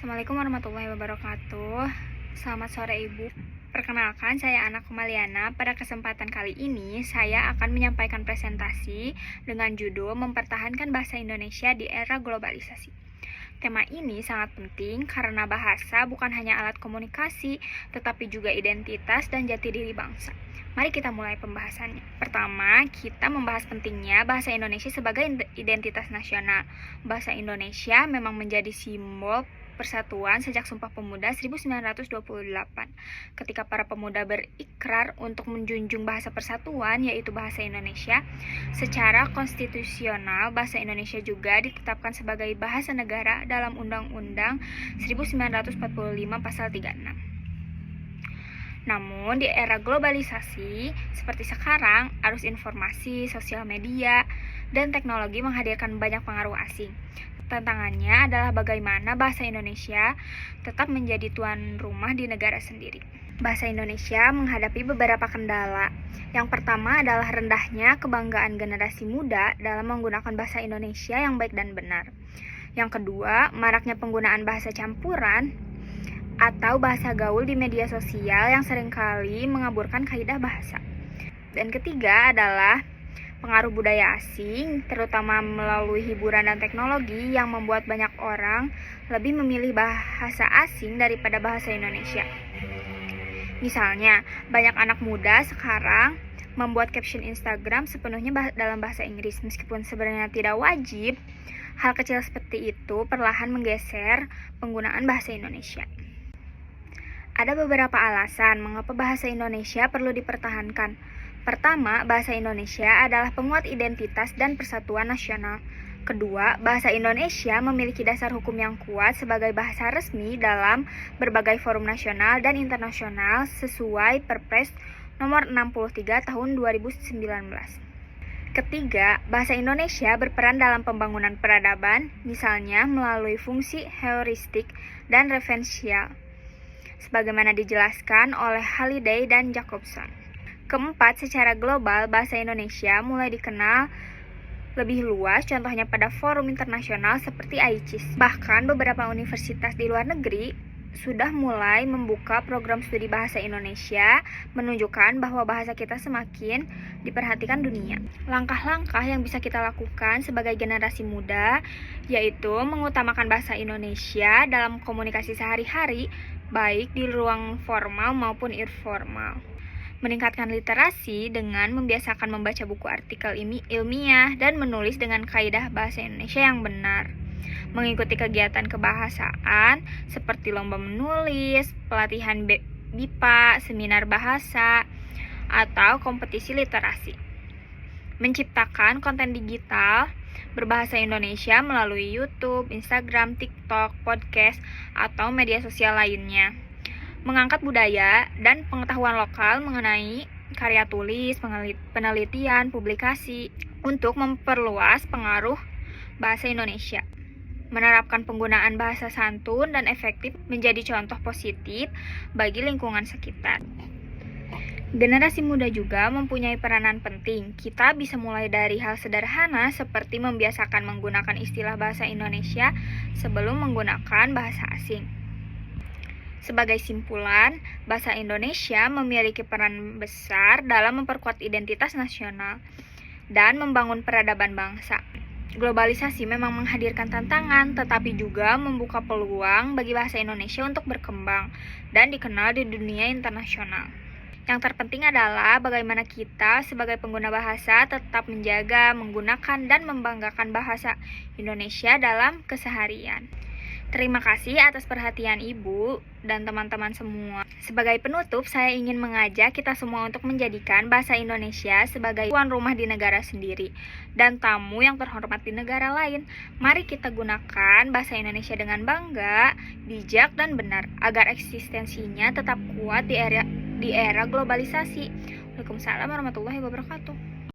Assalamualaikum warahmatullahi wabarakatuh. Selamat sore Ibu. Perkenalkan, saya Ana Kumaliana. Pada kesempatan kali ini, saya akan menyampaikan presentasi dengan judul Mempertahankan Bahasa Indonesia di Era Globalisasi. Tema ini sangat penting karena bahasa bukan hanya alat komunikasi, tetapi juga identitas dan jati diri bangsa. Mari kita mulai pembahasannya. Pertama, kita membahas pentingnya bahasa Indonesia sebagai identitas nasional. Bahasa Indonesia memang menjadi simbol persatuan sejak Sumpah Pemuda 1928. Ketika para pemuda berikrar untuk menjunjung bahasa persatuan, yaitu bahasa Indonesia, secara konstitusional bahasa Indonesia juga ditetapkan sebagai bahasa negara dalam Undang-Undang 1945 Pasal 36. Namun, di era globalisasi seperti sekarang, arus informasi, sosial media, dan teknologi menghadirkan banyak pengaruh asing. Tantangannya adalah bagaimana bahasa Indonesia tetap menjadi tuan rumah di negara sendiri. Bahasa Indonesia menghadapi beberapa kendala. Yang pertama adalah rendahnya kebanggaan generasi muda dalam menggunakan bahasa Indonesia yang baik dan benar. Yang kedua, maraknya penggunaan bahasa campuran atau bahasa gaul di media sosial yang seringkali mengaburkan kaidah bahasa. Dan ketiga adalah pengaruh budaya asing, terutama melalui hiburan dan teknologi yang membuat banyak orang lebih memilih bahasa asing daripada bahasa Indonesia. Misalnya, banyak anak muda sekarang membuat caption Instagram sepenuhnya dalam bahasa Inggris, meskipun sebenarnya tidak wajib. Hal kecil seperti itu perlahan menggeser penggunaan bahasa Indonesia. Ada beberapa alasan mengapa bahasa Indonesia perlu dipertahankan. Pertama, bahasa Indonesia adalah penguat identitas dan persatuan nasional. Kedua, bahasa Indonesia memiliki dasar hukum yang kuat sebagai bahasa resmi dalam berbagai forum nasional dan internasional sesuai Perpres nomor 63 tahun 2019. Ketiga, bahasa Indonesia berperan dalam pembangunan peradaban, misalnya melalui fungsi heuristik dan referensial, sebagaimana dijelaskan oleh Halliday dan Jacobson. Keempat, secara global, bahasa Indonesia mulai dikenal lebih luas, contohnya pada forum internasional seperti ICIS. Bahkan beberapa universitas di luar negeri sudah mulai membuka program studi bahasa Indonesia, menunjukkan bahwa bahasa kita semakin diperhatikan dunia. Langkah-langkah yang bisa kita lakukan sebagai generasi muda, yaitu mengutamakan bahasa Indonesia dalam komunikasi sehari-hari, baik di ruang formal maupun informal. Meningkatkan literasi dengan membiasakan membaca buku artikel ilmiah dan menulis dengan kaidah bahasa Indonesia yang benar. Mengikuti kegiatan kebahasaan seperti lomba menulis, pelatihan BIPA, seminar bahasa, atau kompetisi literasi. Menciptakan konten digital berbahasa Indonesia melalui YouTube, Instagram, TikTok, podcast, atau media sosial lainnya. Mengangkat budaya dan pengetahuan lokal mengenai karya tulis, penelitian, publikasi untuk memperluas pengaruh bahasa Indonesia. Menerapkan penggunaan bahasa santun dan efektif menjadi contoh positif bagi lingkungan sekitar. Generasi muda juga mempunyai peranan penting. Kita bisa mulai dari hal sederhana seperti membiasakan menggunakan istilah bahasa Indonesia sebelum menggunakan bahasa asing. Sebagai simpulan, bahasa Indonesia memiliki peran besar dalam memperkuat identitas nasional dan membangun peradaban bangsa. Globalisasi memang menghadirkan tantangan, tetapi juga membuka peluang bagi bahasa Indonesia untuk berkembang dan dikenal di dunia internasional. Yang terpenting adalah bagaimana kita sebagai pengguna bahasa tetap menjaga, menggunakan, dan membanggakan bahasa Indonesia dalam keseharian. Terima kasih atas perhatian Ibu dan teman-teman semua. Sebagai penutup, saya ingin mengajak kita semua untuk menjadikan bahasa Indonesia sebagai tuan rumah di negara sendiri dan tamu yang terhormat di negara lain. Mari kita gunakan bahasa Indonesia dengan bangga, bijak, dan benar agar eksistensinya tetap kuat di era globalisasi. Waalaikumsalam warahmatullahi wabarakatuh.